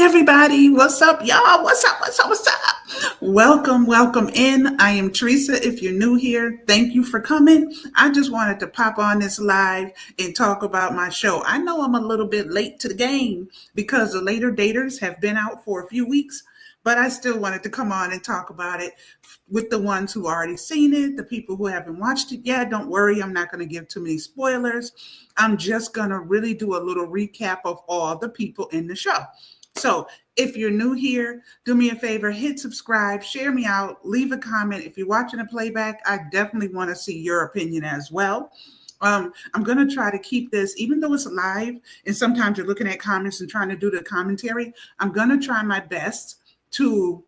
everybody. What's up, y'all? What's up? What's up? What's up? Welcome in. I am Teresa. If you're new here, thank you for coming. I just wanted to pop on this live and talk about my show. I know I'm a little bit late to the game because the later daters have been out for a few weeks, but I still wanted to come on and talk about it with the ones who already seen it, the people who haven't watched it yet. Don't worry, I'm not going to give too many spoilers. I'm just going to really do a little recap of all the people in the show. So if you're new here, do me a favor, hit subscribe, share me out, leave a comment. If you're watching a playback, I definitely want to see your opinion as well. I'm going to try to keep this, even though it's live, and sometimes you're looking at comments and trying to do the commentary, I'm going to try my best to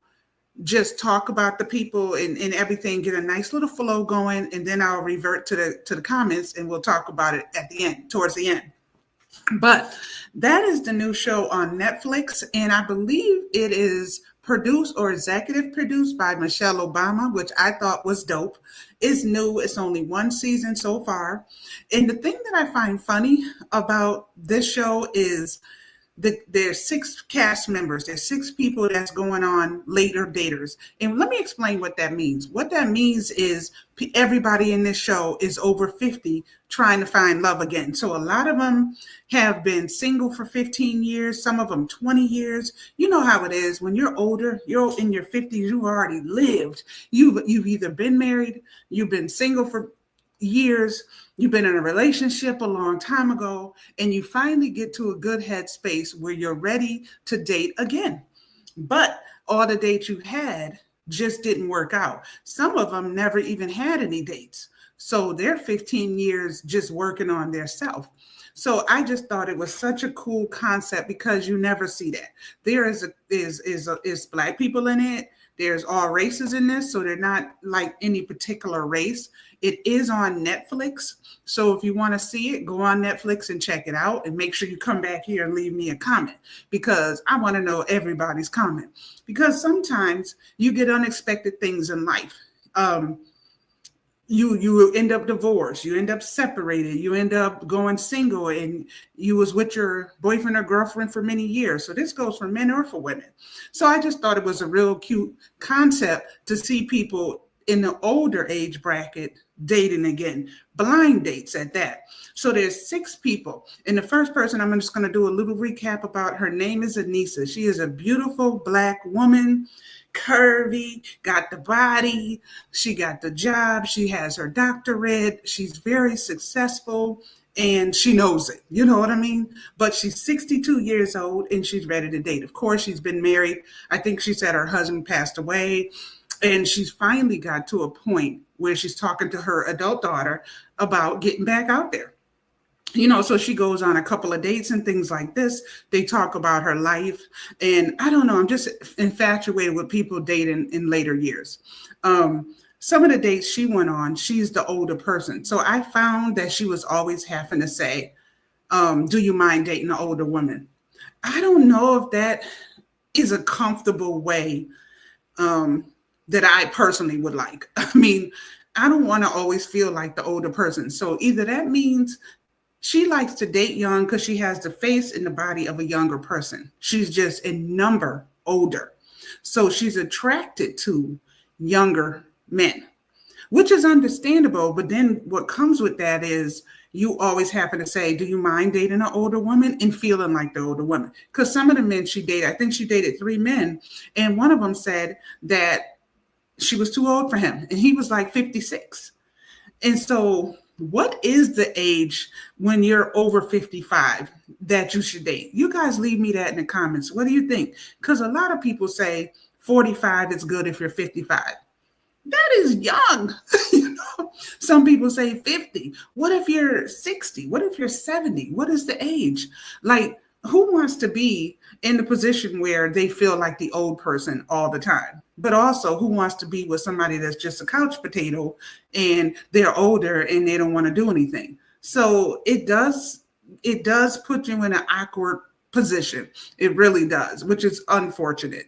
just talk about the people and everything, get a nice little flow going, and then I'll revert to the comments and we'll talk about it at the end, towards the end. But that is the new show on Netflix, and I believe it is produced or executive produced by Michelle Obama, which I thought was dope. It's new. It's only one season so far. And the thing that I find funny about this show is there's 6 cast members. There's 6 people that's going on later daters. And let me explain what that means. What that means is everybody in this show is over 50 trying to find love again. So a lot of them have been single for 15 years, some of them 20 years. You know how it is. When you're older, you're in your 50s, you've already lived. You've either been married, you've been single for years, you've been in a relationship a long time ago, and you finally get to a good headspace where you're ready to date again. But all the dates you had just didn't work out. Some of them never even had any dates. So they're 15 years just working on their self. So I just thought it was such a cool concept because you never see that. There is Black people in it. There's all races in this, so they're not like any particular race. It is on Netflix. So if you want to see it, go on Netflix and check it out, and make sure you come back here and leave me a comment because I want to know everybody's comment. Because sometimes you get unexpected things in life. You end up divorced, you end up separated, you end up going single, and you was with your boyfriend or girlfriend for many years. So this goes for men or for women. So I just thought it was a real cute concept to see people in the older age bracket dating again, blind dates at that. So there's 6 people. And the first person, I'm just going to do a little recap about. Her name is Anissa. She is a beautiful Black woman, curvy, got the body, she got the job, she has her doctorate, she's very successful, and she knows it. You know what I mean? But she's 62 years old and she's ready to date. Of course, she's been married. I think she said her husband passed away, and she's finally got to a point where she's talking to her adult daughter about getting back out there. So she goes on a couple of dates and things like this. They talk about her life. And I don't know, I'm just infatuated with people dating in later years. Some of the dates she went on, she's the older person. So I found that she was always having to say, do you mind dating an older woman? I don't know if that is a comfortable way that I personally would like. I mean, I don't want to always feel like the older person. So either that means she likes to date young because she has the face and the body of a younger person. She's just in number older. So she's attracted to younger men, which is understandable. But then what comes with that is you always happen to say, do you mind dating an older woman, and feeling like the older woman? Because some of the men she dated, I think she dated 3 men, and one of them said that she was too old for him, and he was like 56. And so what is the age when you're over 55 that you should date? You guys leave me that in the comments. What do you think? Because a lot of people say 45 is good if you're 55. That is young. Some people say 50. What if you're 60? What if you're 70? What is the age? Like, who wants to be in the position where they feel like the old person all the time? But also, who wants to be with somebody that's just a couch potato and they're older and they don't want to do anything? So it does put you in an awkward position. It really does, which is unfortunate,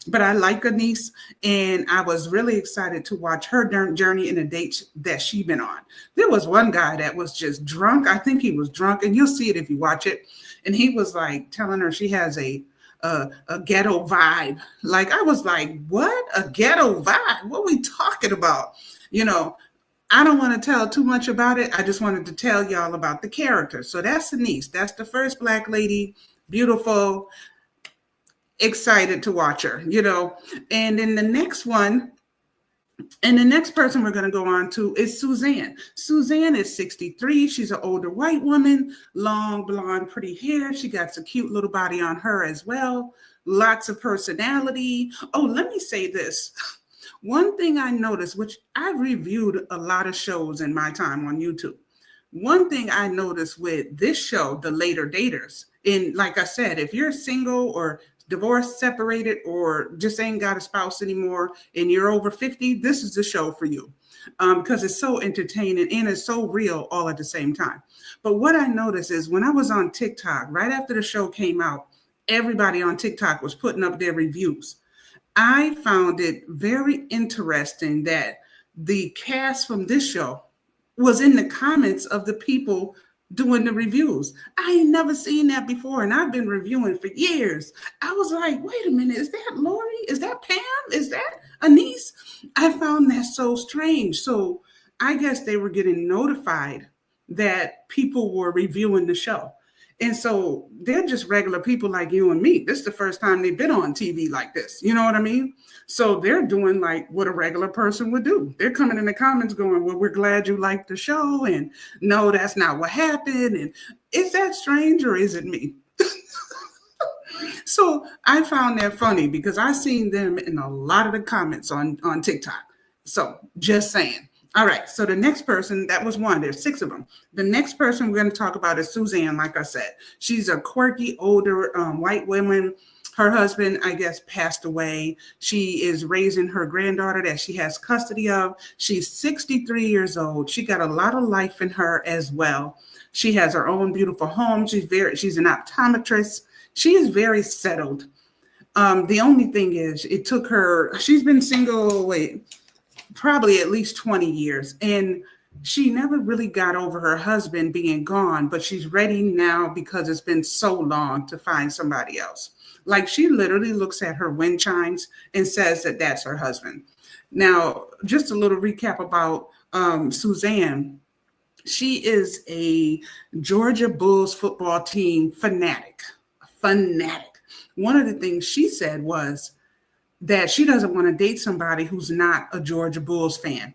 But I like Anise, and I was really excited to watch her journey in the dates that she's been on. There was one guy that was just drunk. I think he was drunk, and you'll see it if you watch it. And he was like telling her she has a a ghetto vibe. Like I was like, what? A ghetto vibe? What are we talking about? You know, I don't want to tell too much about it. I just wanted to tell y'all about the character. So that's Denise. That's the first Black lady, beautiful, excited to watch her, you know. And then the next one, and the next person we're going to go on to is Suzanne. Suzanne is 63. She's an older white woman, long, blonde, pretty hair. She got a cute little body on her as well. Lots of personality. Oh, let me say this. One thing I noticed, which I've reviewed a lot of shows in my time on YouTube. One thing I noticed with this show, The Later Daters, and like I said, if you're single or divorced, separated, or just ain't got a spouse anymore and you're over 50, this is the show for you because it's so entertaining and it's so real all at the same time. But what I noticed is when I was on TikTok, right after the show came out, everybody on TikTok was putting up their reviews. I found it very interesting that the cast from this show was in the comments of the people doing the reviews. I ain't never seen that before, and I've been reviewing for years. I was like, wait a minute, is that Lori? Is that Pam? Is that Anise? I found that so strange. So I guess they were getting notified that people were reviewing the show. And so they're just regular people like you and me. This is the first time they've been on TV like this. You know what I mean? So they're doing like what a regular person would do. They're coming in the comments going, well, we're glad you liked the show. And no, that's not what happened. And is that strange or is it me? So I found that funny because I seen them in a lot of the comments on TikTok. So just saying. All right, so the next person, that was one, there's 6 of them. The next person we're going to talk about is Suzanne, like I said. She's a quirky, older white woman. Her husband, I guess, passed away. She is raising her granddaughter that she has custody of. She's 63 years old. She got a lot of life in her as well. She has her own beautiful home. She's an optometrist. She is very settled. The only thing is, it took her, she's been single, probably at least 20 years. And she never really got over her husband being gone, but she's ready now because it's been so long to find somebody else. Like she literally looks at her wind chimes and says that that's her husband. Now, just a little recap about Suzanne. She is a Georgia Bulls football team fanatic. One of the things she said was that she doesn't want to date somebody who's not a Georgia Bulls fan.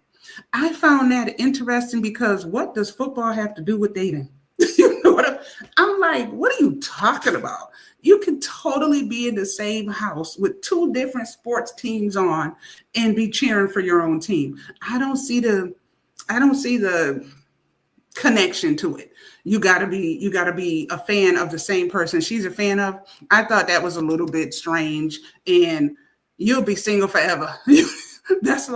I found that interesting because what does football have to do with dating? You know what I'm like, what are you talking about? You can totally be in the same house with 2 different sports teams on and be cheering for your own team. I don't see the connection to it. You gotta be a fan of the same person she's a fan of. I thought that was a little bit strange, and you'll be single forever. That's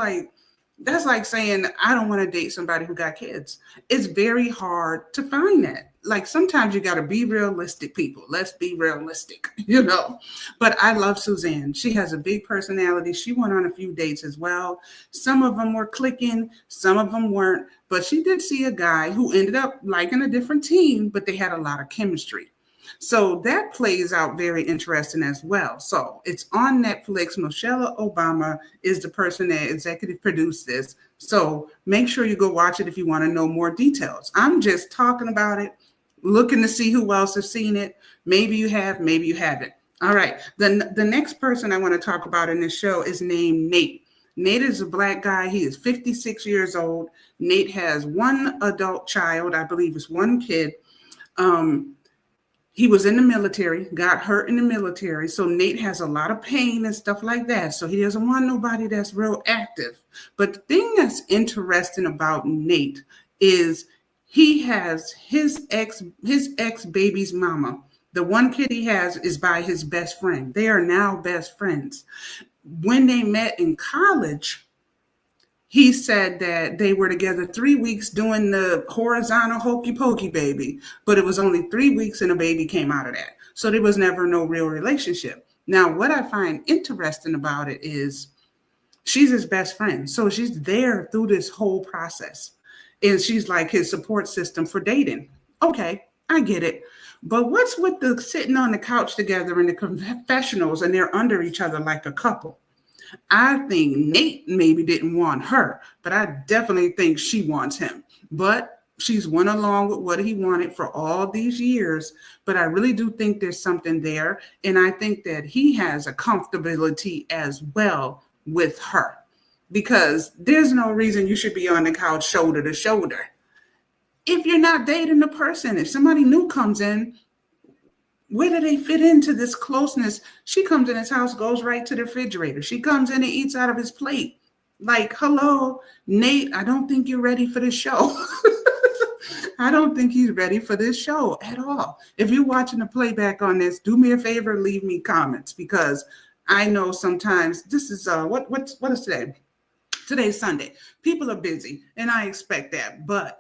like saying, I don't want to date somebody who got kids. It's very hard to find that. Like sometimes you got to be realistic, people. Let's be realistic, you know. But I love Suzanne. She has a big personality. She went on a few dates as well. Some of them were clicking, some of them weren't. But she did see a guy who ended up liking a different team, but they had a lot of chemistry. So that plays out very interesting as well. So it's on Netflix. Michelle Obama is the person that executive produced this. So make sure you go watch it if you want to know more details. I'm just talking about it, looking to see who else has seen it. Maybe you have, maybe you haven't. All right. The next person I want to talk about in this show is named Nate. Nate is a Black guy. He is 56 years old. Nate has 1 adult child. I believe it's 1 kid. He was in the military, got hurt in the military. So Nate has a lot of pain and stuff like that. So he doesn't want nobody that's real active. But the thing that's interesting about Nate is he has his ex baby's mama. The 1 kid he has is by his best friend. They are now best friends. When they met in college, he said that they were together 3 weeks doing the horizontal hokey pokey baby, but it was only 3 weeks and a baby came out of that. So there was never no real relationship. Now, what I find interesting about it is she's his best friend. So she's there through this whole process. And she's like his support system for dating. Okay, I get it. But what's with the sitting on the couch together in the confessionals and they're under each other like a couple? I think Nate maybe didn't want her, but I definitely think she wants him. But she's went along with what he wanted for all these years. But I really do think there's something there. And I think that he has a comfortability as well with her because there's no reason you should be on the couch shoulder to shoulder. If you're not dating the person, if somebody new comes in, where do they fit into this closeness? She comes in his house, goes right to the refrigerator. She comes in and eats out of his plate. Like, hello, Nate, I don't think you're ready for this show. I don't think he's ready for this show at all. If you're watching the playback on this, do me a favor, leave me comments because I know sometimes this is what is today? Today's Sunday. People are busy, and I expect that. But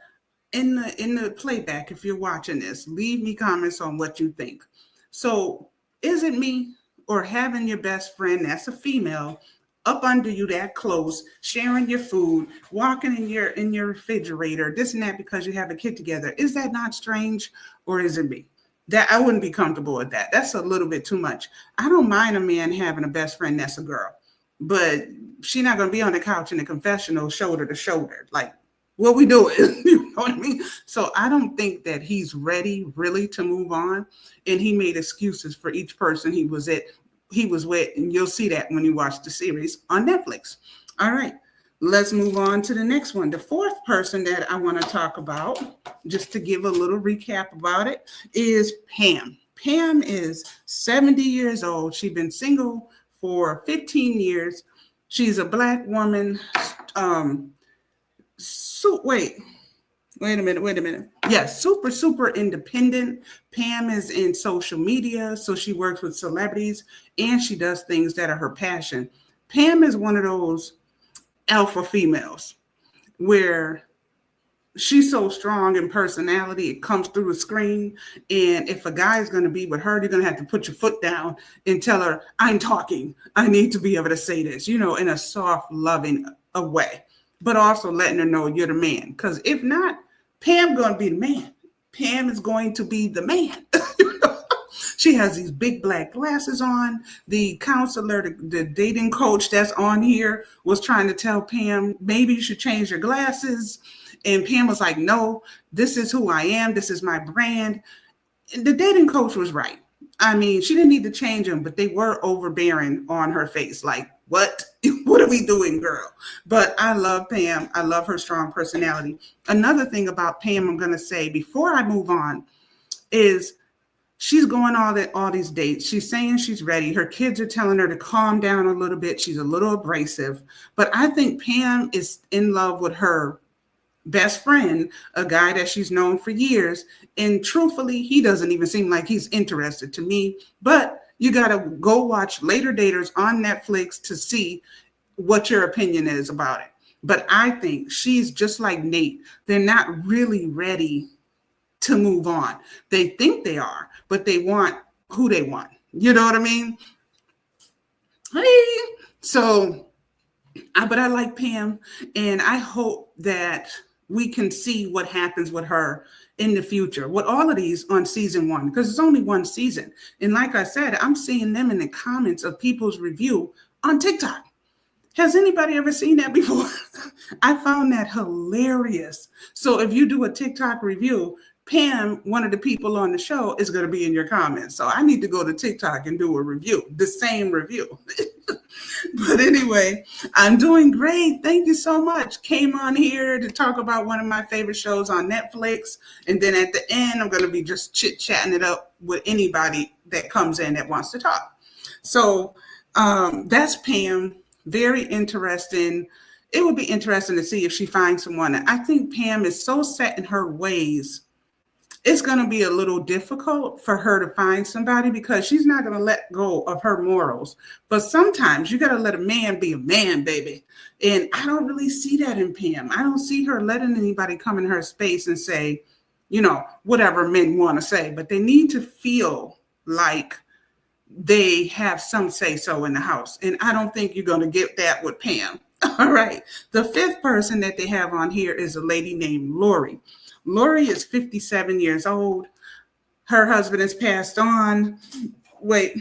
in the playback, if you're watching this, leave me comments on what you think. So is it me or having your best friend that's a female up under you that close, sharing your food, walking in your refrigerator, this and that because you have a kid together? Is that not strange or is it me? That I wouldn't be comfortable with that. That's a little bit too much. I don't mind a man having a best friend that's a girl, but she's not going to be on the couch in the confessional shoulder to shoulder. Like, what we doing? You know what I mean? So I don't think that he's ready really to move on. And he made excuses for each person he was with. And you'll see that when you watch the series on Netflix. All right, let's move on to the next one. The fourth person that I want to talk about, just to give a little recap about it, is Pam. Pam is 70 years old. She's been single for 15 years. She's a Black woman. Wait a minute. Yes, super independent. Pam is in social media, so she works with celebrities and she does things that are her passion. Pam is one of those alpha females where she's so strong in personality, it comes through the screen. And if a guy is going to be with her, you're going to have to put your foot down and tell her, I'm talking. I need to be able to say this, in a soft, loving way. But also letting her know you're the man. Because if not, Pam going to be the man. Pam is going to be the man. She has these big black glasses on. The counselor, the dating coach that's on here was trying to tell Pam, maybe you should change your glasses. And Pam was like, no, this is who I am. This is my brand. And the dating coach was right. I mean, she didn't need to change them, but they were overbearing on her face. Like, what? What are we doing, girl? But I love Pam. I love her strong personality. Another thing about Pam I'm going to say before I move on is she's going all these dates. She's saying she's ready. Her kids are telling her to calm down a little bit. She's a little abrasive. But I think Pam is in love with her best friend, a guy that she's known for years. And truthfully, he doesn't even seem like he's interested to me. But you got to go watch Later Daters on Netflix to see what your opinion is about it. But I think she's just like Nate. They're not really ready to move on. They think they are, but they want who they want. You know what I mean? Hey, so, but I like Pam, and I hope that we can see what happens with her in the future with all of these on season 1, because it's only one season. And like I said, I'm seeing them in the comments of people's review on TikTok. Has anybody ever seen that before? I found that hilarious. So if you do a TikTok review, Pam, one of the people on the show, is going to be in your comments. So I need to go to TikTok and do a review, the same review. But anyway, I'm doing great. Thank you so much. Came on here to talk about one of my favorite shows on Netflix. And then at the end, I'm going to be just chit-chatting it up with anybody that comes in that wants to talk. So that's Pam. Very interesting. It would be interesting to see if she finds someone. I think Pam is so set in her ways. It's going to be a little difficult for her to find somebody because she's not going to let go of her morals. But sometimes you got to let a man be a man, baby. And I don't really see that in Pam. I don't see her letting anybody come in her space and say, whatever men want to say. But they need to feel like they have some say-so in the house. And I don't think you're going to get that with Pam. All right. The fifth person that they have on here is a lady named Lori. Lori is 57 years old. Her husband has passed on. Wait,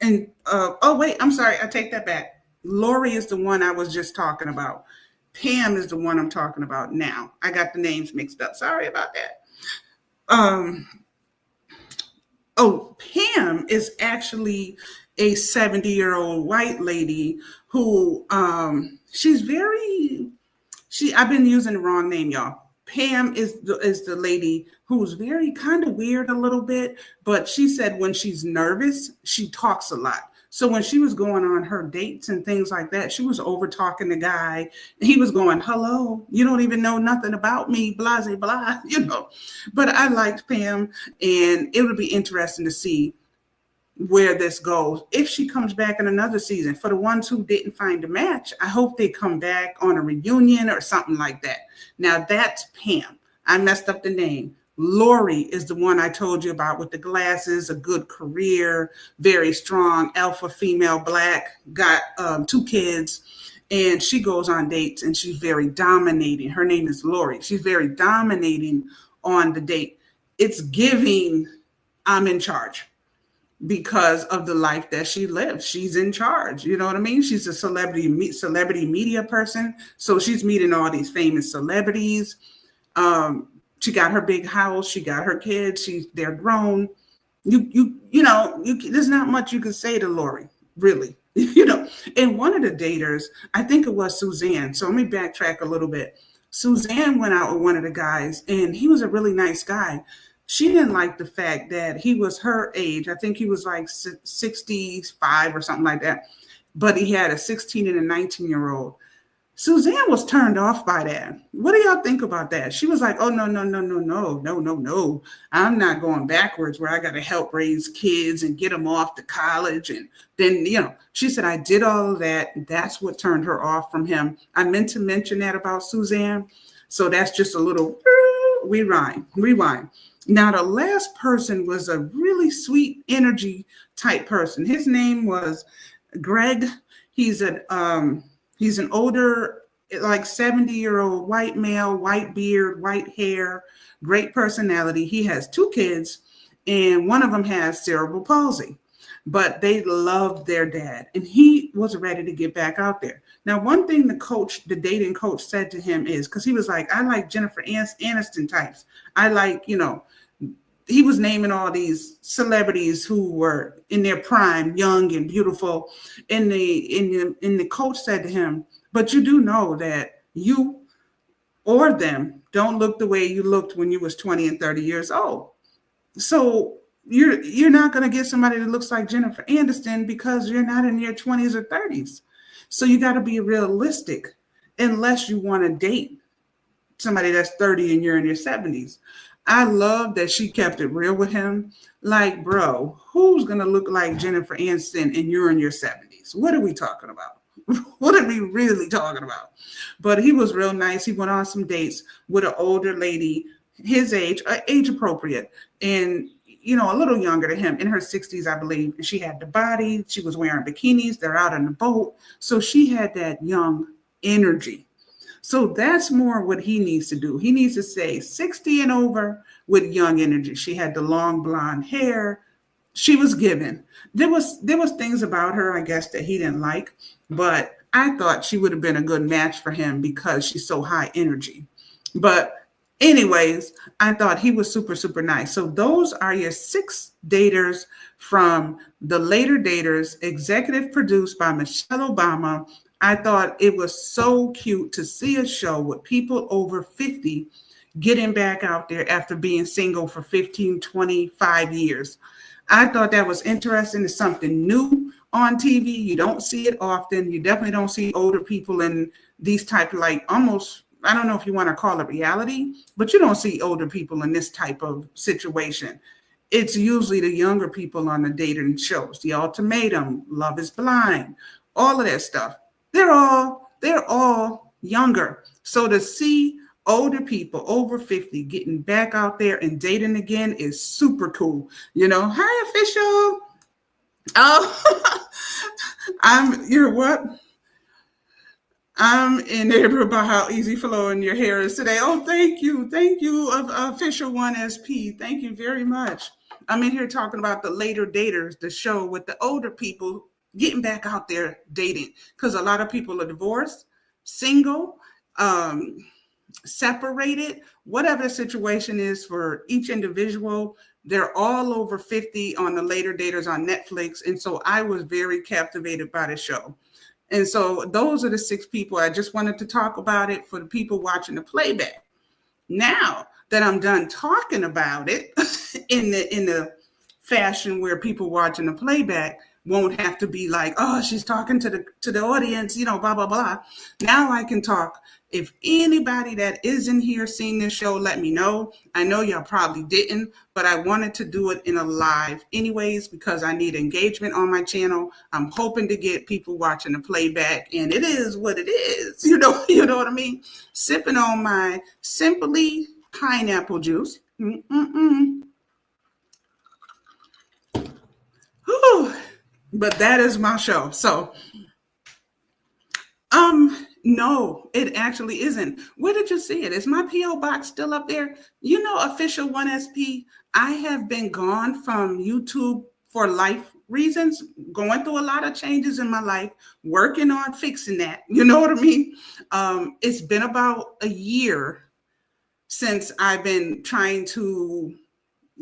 and oh wait, I'm sorry, I take that back. Lori is the one I was just talking about. Pam is the one I'm talking about now. I got the names mixed up. Sorry about that. Um, oh, Pam is actually a 70-year-old white lady who she's very I've been using the wrong name, y'all. Pam is the lady who's very kind of weird a little bit, but she said when she's nervous, she talks a lot. So when she was going on her dates and things like that, she was over talking the guy. He was going, "Hello, you don't even know nothing about me, blah, blah, blah," you know. But I liked Pam, and it would be interesting to see where this goes. If she comes back in another season, for the ones who didn't find a match, I hope they come back on a reunion or something like that. Now that's Pam. I messed up the name. Lori is the one I told you about with the glasses, a good career, very strong, alpha female, black, got 2 kids, and she goes on dates and she's very dominating. Her name is Lori. She's very dominating on the date. It's giving I'm in charge because of the life that she lives. She's in charge. You know what I mean? She's a celebrity media person. So she's meeting all these famous celebrities. She got her big house. She got her kids. They're grown. There's not much you can say to Lori, really. And one of the daters, I think it was Suzanne. So let me backtrack a little bit. Suzanne went out with one of the guys, and he was a really nice guy. She didn't like the fact that he was her age. I think he was like 65 or something like that. But he had a 16 and a 19-year-old. Suzanne was turned off by that. What do y'all think about that? She was like, "Oh, no, no, no, no, no, no, no, no. I'm not going backwards where I got to help raise kids and get them off to college." And then, she said, "I did all of that. That's what turned her off from him." I meant to mention that about Suzanne. So that's just a little rewind. Now, the last person was a really sweet energy type person. His name was Greg. He's an older, like 70-year-old white male, white beard, white hair, great personality. He has 2 kids, and one of them has cerebral palsy. But they loved their dad, and he was ready to get back out there. Now, one thing the dating coach said to him is, because he was like, "I like Jennifer Aniston types. I like, he was naming all these celebrities who were in their prime, young and beautiful. And the coach said to him, "But you do know that you or them don't look the way you looked when you was 20 and 30 years old. So you're not going to get somebody that looks like Jennifer Aniston because you're not in your 20s or 30s. So you got to be realistic unless you want to date somebody that's 30 and you're in your 70s. I love that she kept it real with him. Like, bro, who's going to look like Jennifer Aniston and you're in your 70s? What are we talking about? What are we really talking about? But he was real nice. He went on some dates with an older lady, his age appropriate, and a little younger than him, in her 60s, I believe. And she had the body. She was wearing bikinis. They're out on the boat. So she had that young energy. So that's more what he needs to do. He needs to say 60 and over with young energy. She had the long blonde hair. She was given. There was things about her, I guess, that he didn't like, but I thought she would have been a good match for him because she's so high energy. But anyways, I thought he was super, super nice. So those are your 6 daters from The Later Daters, executive produced by Michelle Obama. I thought it was so cute to see a show with people over 50 getting back out there after being single for 15, 25 years. I thought that was interesting. It's something new on TV. You don't see it often. You definitely don't see older people in these type of, like, almost, I don't know if you want to call it reality, but you don't see older people in this type of situation. It's usually the younger people on the dating shows, The Ultimatum, Love is Blind, all of that stuff. They're all younger. So to see older people over 50 getting back out there and dating again is super cool. Hi, official. Oh, you're what? I'm enamored about how easy flowing your hair is today. Oh, thank you. Thank you, official 1SP. Thank you very much. I'm in here talking about the later daters, the show with the older people getting back out there dating because a lot of people are divorced, single, um, separated, whatever the situation is for each individual. They're all over 50 on the later daters on Netflix. And so I was very captivated by the show. And so those are the 6 people. I just wanted to talk about it for the people watching the playback. Now that I'm done talking about it in the fashion where people watching the playback won't have to be like, oh, she's talking to the audience, blah blah blah. Now I can talk. If anybody that is in here seeing this show, let me know. I know y'all probably didn't, but I wanted to do it in a live anyways because I need engagement on my channel. I'm hoping to get people watching the playback, and it is what it is. You know what I mean? Sipping on my Simply pineapple juice. Mm-mm-mm. Whew. But that is my show. So, no, it actually isn't. Where did you see it? Is my P.O. box still up there? Official 1SP, I have been gone from YouTube for life reasons, going through a lot of changes in my life, working on fixing that. You know what I mean? It's been about a year since I've been trying to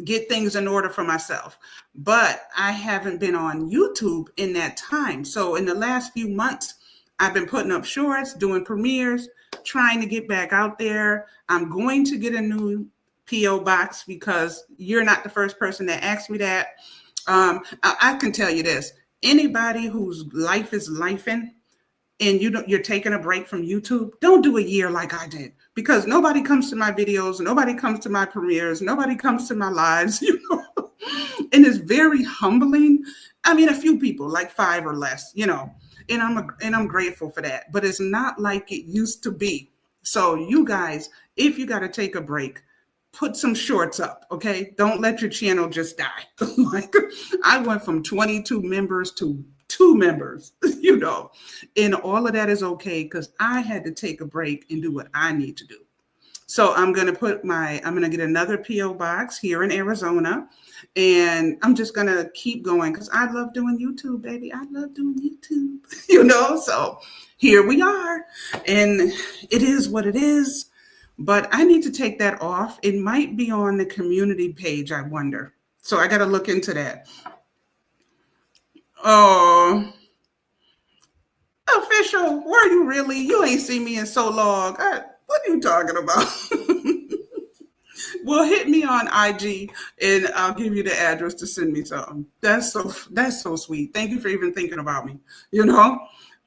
get things in order for myself. But I haven't been on YouTube in that time. So in the last few months, I've been putting up shorts, doing premieres, trying to get back out there. I'm going to get a new P.O. box because you're not the first person that asked me that. I can tell you this. Anybody whose life is lifing and you're taking a break from YouTube, don't do a year like I did because nobody comes to my videos, nobody comes to my premieres, nobody comes to my lives, and it's very humbling. I mean, a few people, like 5 or less, and I'm grateful for that, but it's not like it used to be. So you guys, if you got to take a break, put some shorts up, okay? Don't let your channel just die. Like, I went from 22 members to 2 members, and all of that is okay because I had to take a break and do what I need to do. So I'm going to get another P.O. box here in Arizona, and I'm just going to keep going because I love doing YouTube, baby. I love doing YouTube, so here we are, and it is what it is. But I need to take that off. It might be on the community page, I wonder. So I got to look into that. Oh, official, were you really? You ain't seen me in so long. What are you talking about? Well, hit me on IG and I'll give you the address to send me something. That's so sweet. Thank you for even thinking about me,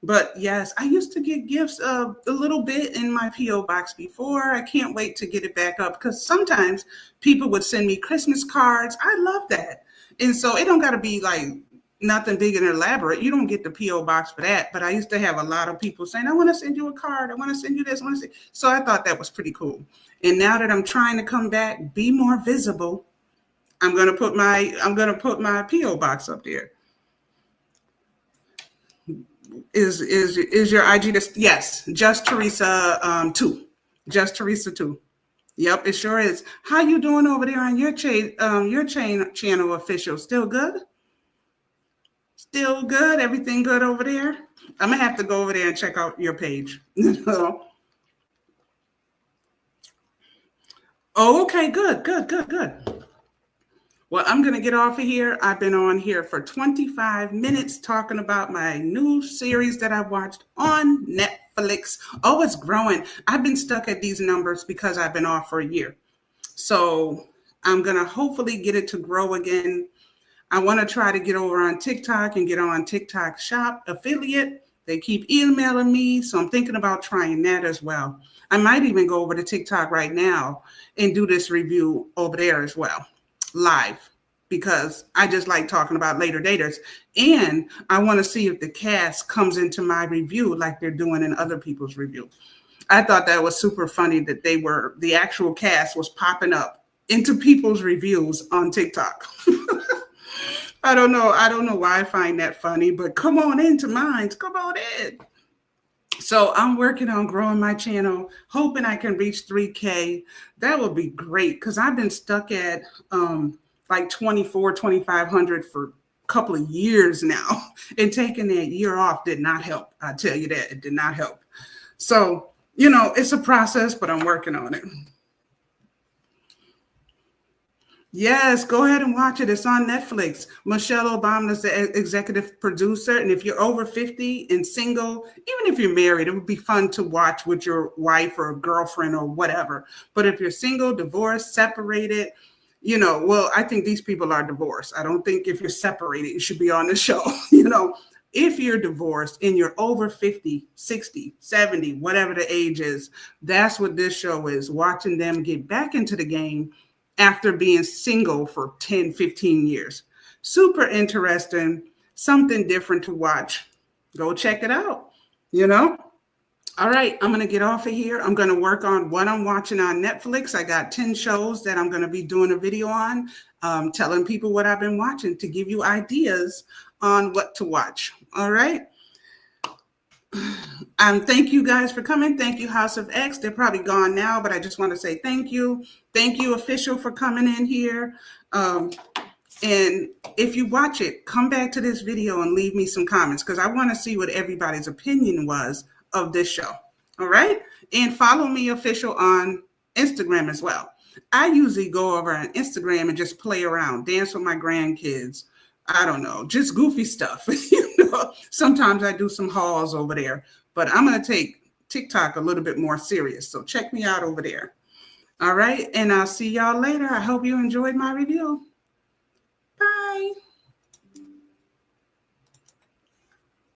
But yes, I used to get gifts a little bit in my P.O. box before. I can't wait to get it back up because sometimes people would send me Christmas cards. I love that. And so it don't got to be like nothing big and elaborate. You don't get the P.O. box for that. But I used to have a lot of people saying, I want to send you a card. I want to send you this. So I thought that was pretty cool. And now that I'm trying to come back, be more visible, I'm gonna put my P.O. box up there. Is your IG this? Yes, just Teresa 2. Just Teresa 2. Yep, it sure is. How you doing over there on your channel, official? Still good? Still good? Everything good over there? I'm gonna have to go over there and check out your page. Oh, okay, good. Well, I'm going to get off of here. I've been on here for 25 minutes talking about my new series that I watched on Netflix. Oh, it's growing. I've been stuck at these numbers because I've been off for a year. So I'm going to hopefully get it to grow again. I want to try to get over on TikTok and get on TikTok Shop affiliate. They keep emailing me, so I'm thinking about trying that as well. I might even go over to TikTok right now and do this review over there as well, live, because I just like talking about later daters. And I want to see if the cast comes into my review like they're doing in other people's review. I thought that was super funny that the actual cast was popping up into people's reviews on TikTok. I don't know why I find that funny, but come on into mine. Come on in. So I'm working on growing my channel, hoping I can reach 3K. That would be great because I've been stuck at like 24, 2,500 for a couple of years now. And taking that year off did not help. I tell you that, it did not help. So, you know, it's a process, but I'm working on it. Yes, go ahead and watch it. It's on Netflix. Michelle Obama is the executive producer. And if you're over 50 and single, even if you're married, it would be fun to watch with your wife or girlfriend or whatever. But if you're single, divorced, separated, you know, well, I think these people are divorced. I don't think if you're separated, you should be on the show. You know, if you're divorced and you're over 50, 60, 70, whatever the age is, that's what this show is, watching them get back into the game after being single for 10, 15 years. Super interesting, something different to watch. Go check it out, you know? All right, I'm going to get off of here. I'm going to work on what I'm watching on Netflix. I got 10 shows that I'm going to be doing a video on, telling people what I've been watching to give you ideas on what to watch. All right. Thank you guys for coming. Thank you, House of X. They're probably gone now, but I just want to say thank you. Thank you, Official, for coming in here. And if you watch it, come back to this video and leave me some comments because I want to see what everybody's opinion was of this show. All right. And follow me, Official, on Instagram as well. I usually go over on Instagram and just play around, dance with my grandkids. I don't know, just goofy stuff. You know, sometimes I do some hauls over there, but I'm going to take TikTok a little bit more serious. So check me out over there. All right. And I'll see y'all later. I hope you enjoyed my review. Bye.